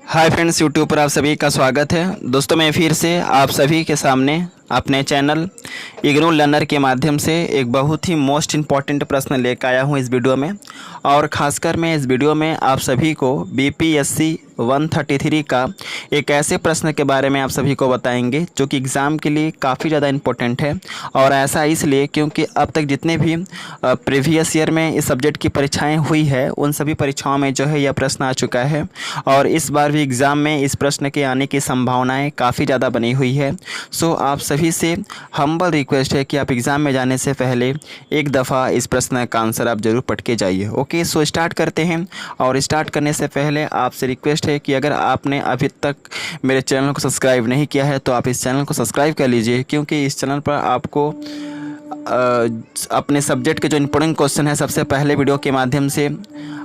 Hi friends, YouTube पर आप सभी का स्वागत है। दोस्तों, मैं फिर से आप सभी के सामने अपने चैनल इग्नू लर्नर के माध्यम से एक बहुत ही मोस्ट इम्पॉर्टेंट प्रश्न लेकर आया हूं इस वीडियो में। और ख़ासकर मैं इस वीडियो में आप सभी को बीपीएससी 133 का एक ऐसे प्रश्न के बारे में आप सभी को बताएंगे जो कि एग्ज़ाम के लिए काफ़ी ज़्यादा इम्पोर्टेंट है। और ऐसा इसलिए क्योंकि अब तक जितने भी प्रीवियस ईयर में इस सब्जेक्ट की परीक्षाएं हुई है उन सभी परीक्षाओं में जो है यह प्रश्न आ चुका है। और इस बार भी एग्ज़ाम में इस प्रश्न के आने की संभावनाएं काफ़ी ज़्यादा बनी हुई है। सो आप सभी से हम्बल रिक्वेस्ट है कि आप एग्ज़ाम में जाने से पहले एक दफ़ा इस प्रश्न का आंसर आप ज़रूर पढ़ के जाइए। ओके, सो स्टार्ट करते हैं। और स्टार्ट करने से पहले आपसे रिक्वेस्ट है कि अगर आपने अभी तक मेरे चैनल को सब्सक्राइब नहीं किया है तो आप इस चैनल को सब्सक्राइब कर लीजिए, क्योंकि इस चैनल पर आपको अपने सब्जेक्ट के जो इम्पोर्टेंट क्वेश्चन है सबसे पहले वीडियो के माध्यम से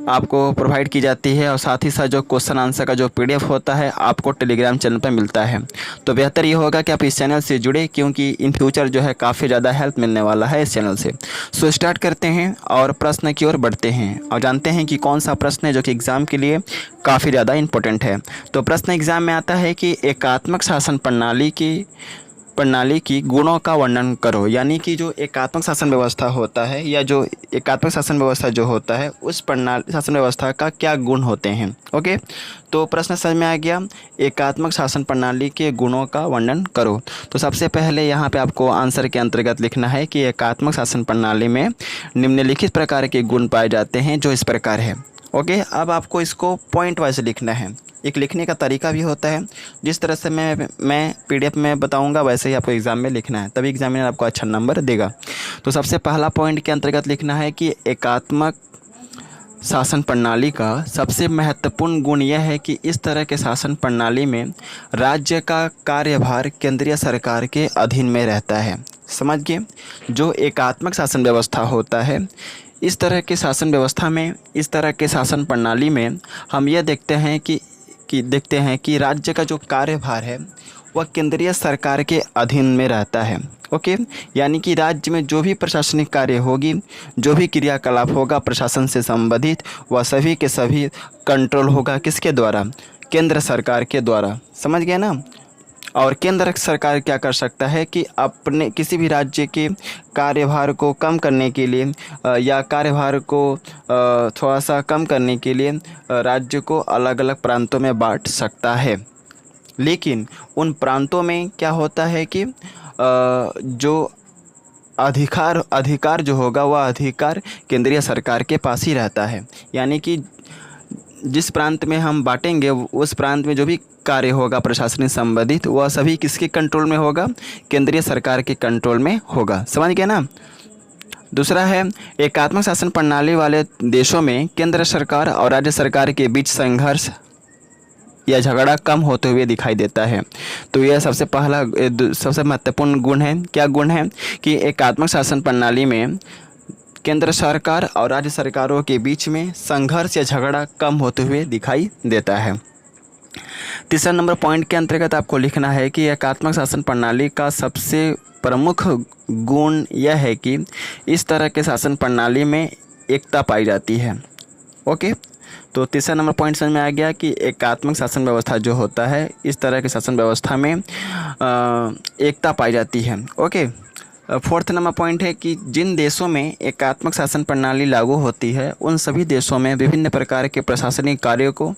आपको प्रोवाइड की जाती है। और साथ ही साथ जो क्वेश्चन आंसर का जो पीडीएफ होता है आपको टेलीग्राम चैनल पर मिलता है। तो बेहतर ये होगा कि आप इस चैनल से जुड़े, क्योंकि इन फ्यूचर जो है काफ़ी ज़्यादा हेल्प मिलने वाला है इस चैनल से। सो स्टार्ट करते हैं और प्रश्न की ओर बढ़ते हैं और जानते हैं कि कौन सा प्रश्न है जो कि एग्ज़ाम के लिए काफ़ी ज़्यादा इम्पोर्टेंट है। तो प्रश्न एग्ज़ाम में आता है कि एकात्मक शासन प्रणाली की गुणों का वर्णन करो। यानी कि जो एकात्मक शासन व्यवस्था होता है या जो एकात्मक शासन व्यवस्था जो होता है उस प्रणाली शासन व्यवस्था का क्या गुण होते हैं। ओके, तो प्रश्न समझ में आ गया। एकात्मक शासन प्रणाली के गुणों का वर्णन करो। तो सबसे पहले यहाँ पे आपको आंसर के अंतर्गत लिखना है कि एकात्मक शासन प्रणाली में निम्नलिखित प्रकार के गुण पाए जाते हैं जो इस प्रकार है। ओके, अब आपको इसको पॉइंट वाइज लिखना है। एक लिखने का तरीका भी होता है, जिस तरह से मैं पीडीएफ में बताऊंगा वैसे ही आपको एग्ज़ाम में लिखना है, तभी एग्जामिनर आपको अच्छा नंबर देगा। तो सबसे पहला पॉइंट के अंतर्गत लिखना है कि एकात्मक शासन प्रणाली का सबसे महत्वपूर्ण गुण यह है कि इस तरह के शासन प्रणाली में राज्य का कार्यभार केंद्रीय सरकार के अधीन में रहता है। समझिए, जो एकात्मक शासन व्यवस्था होता है इस तरह के शासन व्यवस्था में, इस तरह के शासन प्रणाली में हम यह देखते हैं कि राज्य का जो कार्यभार है वह केंद्रीय सरकार के अधीन में रहता है। ओके, यानी कि राज्य में जो भी प्रशासनिक कार्य होगी, जो भी क्रियाकलाप होगा प्रशासन से संबंधित, वह सभी के सभी कंट्रोल होगा किसके द्वारा? केंद्र सरकार के द्वारा। समझ गए ना? और केंद्र सरकार क्या कर सकता है कि अपने किसी भी राज्य के कार्यभार को कम करने के लिए या कार्यभार को थोड़ा सा कम करने के लिए राज्य को अलग अलग प्रांतों में बांट सकता है। लेकिन उन प्रांतों में क्या होता है कि जो अधिकार जो होगा वह अधिकार केंद्रीय सरकार के पास ही रहता है। यानी कि जिस प्रांत में हम बांटेंगे उस प्रांत में जो भी कार्य होगा प्रशासनिक संबंधित वह सभी किसके कंट्रोल में होगा? केंद्रीय सरकार के कंट्रोल में होगा। समझ गए ना? दूसरा है, एकात्मक शासन प्रणाली वाले देशों में केंद्र सरकार और राज्य सरकार के बीच संघर्ष या झगड़ा कम होते हुए दिखाई देता है। तो यह सबसे महत्वपूर्ण गुण है। क्या गुण है? कि एकात्मक शासन प्रणाली में केंद्र सरकार और राज्य सरकारों के बीच में संघर्ष या झगड़ा कम होते हुए दिखाई देता है। तीसरा नंबर पॉइंट के अंतर्गत आपको लिखना है कि एकात्मक शासन प्रणाली का सबसे प्रमुख गुण यह है कि इस तरह के शासन प्रणाली में एकता पाई जाती है। ओके, तो तीसरा नंबर पॉइंट समझ में आ गया कि एकात्मक शासन व्यवस्था जो होता है इस तरह के शासन व्यवस्था में एकता पाई जाती है। ओके, फोर्थ नंबर पॉइंट है कि जिन देशों में एकात्मक शासन प्रणाली लागू होती है उन सभी देशों में विभिन्न प्रकार के प्रशासनिक कार्यों को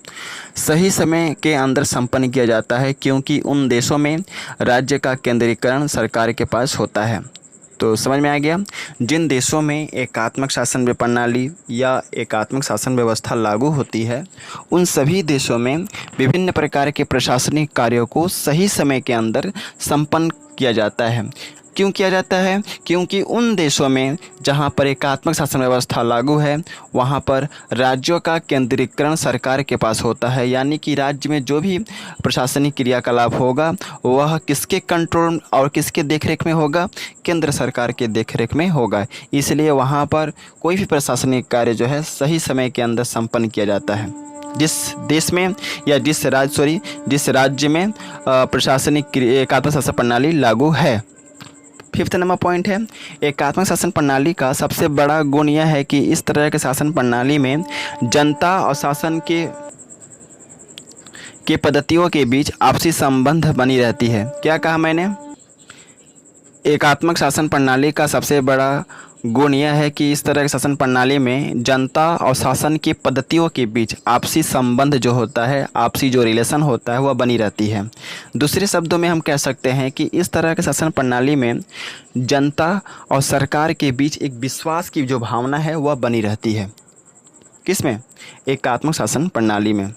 सही समय के अंदर संपन्न किया जाता है, क्योंकि उन देशों में राज्य का केंद्रीकरण सरकार के पास होता है। तो समझ में आ गया, जिन देशों में एकात्मक शासन प्रणाली या एकात्मक शासन व्यवस्था लागू होती है उन सभी देशों में विभिन्न प्रकार के प्रशासनिक कार्यों को सही समय के अंदर संपन्न किया जाता है। क्यों किया जाता है? क्योंकि उन देशों में जहां पर एकात्मक शासन व्यवस्था लागू है वहां पर राज्यों का केंद्रीकरण सरकार के पास होता है। यानी कि राज्य में जो भी प्रशासनिक क्रियाकलाप होगा वह किसके कंट्रोल और किसके देखरेख में होगा? केंद्र सरकार के देखरेख में होगा। इसलिए वहां पर कोई भी प्रशासनिक कार्य जो है सही समय के अंदर संपन्न किया जाता है। जिस देश में या जिस राज्य में प्रशासनिक एकात्मक शासन प्रणाली लागू है। फिफ्थ नंबर पॉइंट है, एकात्मक शासन प्रणाली का सबसे बड़ा गुण यह है कि इस तरह के शासन प्रणाली में जनता और शासन के पद्धतियों के बीच आपसी संबंध बनी रहती है। क्या कहा मैंने? एकात्मक शासन प्रणाली का सबसे बड़ा गुण यह है कि इस तरह के शासन प्रणाली में जनता और शासन की पद्धतियों के बीच आपसी संबंध जो होता है, आपसी जो रिलेशन होता है, वह बनी रहती है। दूसरे शब्दों में हम कह सकते हैं कि इस तरह के शासन प्रणाली में जनता और सरकार के बीच एक विश्वास की जो भावना है वह बनी रहती है। किसमें? एकात्मक शासन प्रणाली में।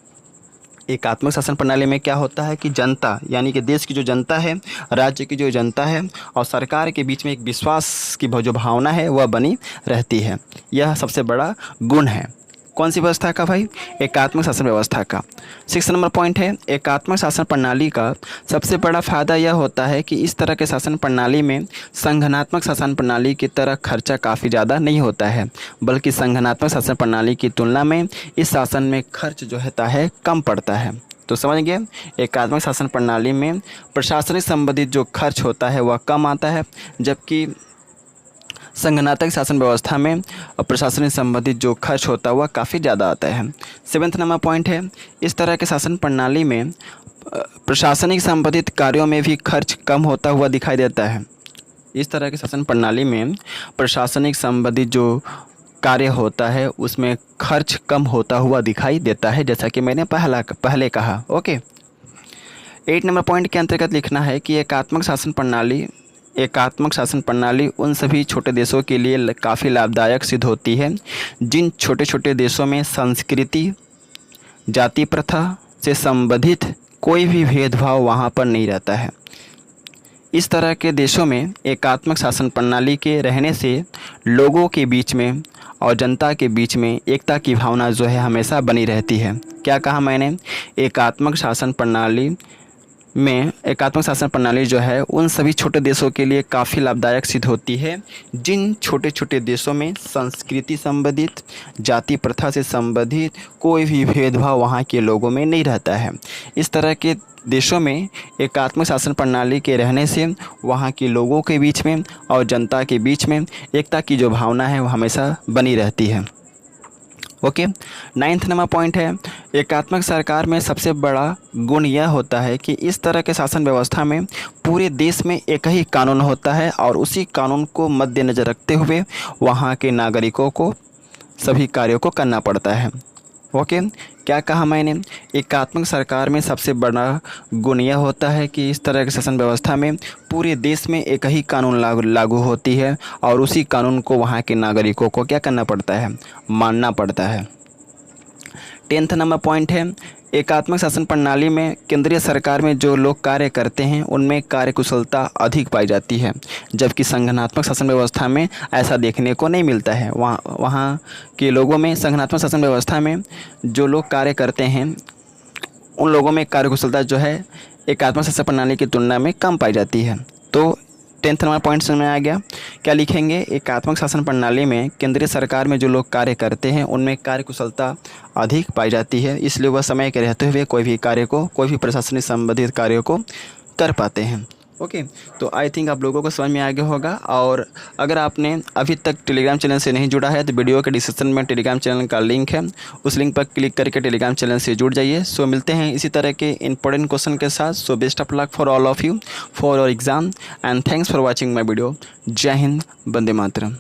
एकात्मक शासन प्रणाली में क्या होता है कि जनता यानी कि देश की जो जनता है, राज्य की जो जनता है और सरकार के बीच में एक विश्वास की जो भावना है वह बनी रहती है। यह सबसे बड़ा गुण है। कौन सी व्यवस्था का भाई? एकात्मक शासन व्यवस्था का। 6 नंबर पॉइंट है, एकात्मक शासन प्रणाली का सबसे बड़ा फायदा यह होता है कि इस तरह के शासन प्रणाली में संगठनात्मक शासन प्रणाली की तरह खर्चा काफ़ी ज़्यादा नहीं होता है, बल्कि संगठनात्मक शासन प्रणाली की तुलना में इस शासन में खर्च जो होता है कम पड़ता है। तो समझ गए, एकात्मक शासन प्रणाली में प्रशासनिक संबंधित जो खर्च होता है वह कम आता है, जबकि संगठनात्मक शासन व्यवस्था में प्रशासनिक संबंधित जो खर्च होता है वह काफ़ी ज़्यादा आता है। 7 नंबर पॉइंट है, इस तरह के शासन प्रणाली में प्रशासनिक संबंधित कार्यों में भी खर्च कम होता हुआ दिखाई देता है। इस तरह के शासन प्रणाली में प्रशासनिक संबंधित जो कार्य होता है उसमें खर्च कम होता हुआ दिखाई देता है, जैसा कि मैंने पहले कहा। ओके, 8 नंबर पॉइंट के अंतर्गत लिखना है कि एकात्मक शासन प्रणाली उन सभी छोटे देशों के लिए काफ़ी लाभदायक सिद्ध होती है जिन छोटे छोटे देशों में संस्कृति, जाति प्रथा से संबंधित कोई भी भेदभाव वहाँ पर नहीं रहता है। इस तरह के देशों में एकात्मक शासन प्रणाली के रहने से लोगों के बीच में और जनता के बीच में एकता की भावना जो है हमेशा बनी रहती है। क्या कहा मैंने? एकात्मक शासन प्रणाली जो है उन सभी छोटे देशों के लिए काफ़ी लाभदायक सिद्ध होती है जिन छोटे छोटे देशों में संस्कृति संबंधित, जाति प्रथा से संबंधित कोई भी भेदभाव वहाँ के लोगों में नहीं रहता है। इस तरह के देशों में एकात्मक शासन प्रणाली के रहने से वहाँ के लोगों के बीच में और जनता के बीच में एकता की जो भावना है वो हमेशा बनी रहती है। ओके, 9 नंबर पॉइंट है, एकात्मक सरकार में सबसे बड़ा गुण यह होता है कि इस तरह के शासन व्यवस्था में पूरे देश में एक ही कानून होता है और उसी कानून को मद्देनज़र रखते हुए वहाँ के नागरिकों को सभी कार्यों को करना पड़ता है। ओके, क्या कहा मैंने? एकात्मक सरकार में सबसे बड़ा गुण यह होता है कि इस तरह के शासन व्यवस्था में पूरे देश में एक ही कानून लागू होती है और उसी कानून को वहाँ के नागरिकों को क्या करना पड़ता है? मानना पड़ता है। 10 नंबर पॉइंट है, एकात्मक शासन प्रणाली में केंद्रीय सरकार में जो लोग कार्य करते हैं उनमें कार्यकुशलता अधिक पाई जाती है, जबकि संगठनात्मक शासन व्यवस्था में ऐसा देखने को नहीं मिलता है। वहाँ के लोगों में, संगठनात्मक शासन व्यवस्था में जो लोग कार्य करते हैं उन लोगों में कार्यकुशलता जो है एकात्मक शासन प्रणाली की तुलना में कम पाई जाती है। तो 10 नंबर पॉइंट समझ में आ गया। क्या लिखेंगे? एकात्मक शासन प्रणाली में केंद्रीय सरकार में जो लोग कार्य करते हैं उनमें कार्यकुशलता अधिक पाई जाती है, इसलिए वह समय के रहते हुए कोई भी प्रशासनिक संबंधित कार्य को कर पाते हैं। ओके, तो आई थिंक आप लोगों को समझ में आ गया होगा। और अगर आपने अभी तक टेलीग्राम चैनल से नहीं जुड़ा है तो वीडियो के डिस्क्रिप्शन में टेलीग्राम चैनल का लिंक है, उस लिंक पर क्लिक करके टेलीग्राम चैनल से जुड़ जाइए। सो मिलते हैं इसी तरह के इंपॉर्टेंट क्वेश्चन के साथ। So best of luck for all of you for your exam and thanks for watching my video. जय हिंद, वंदे मातरम।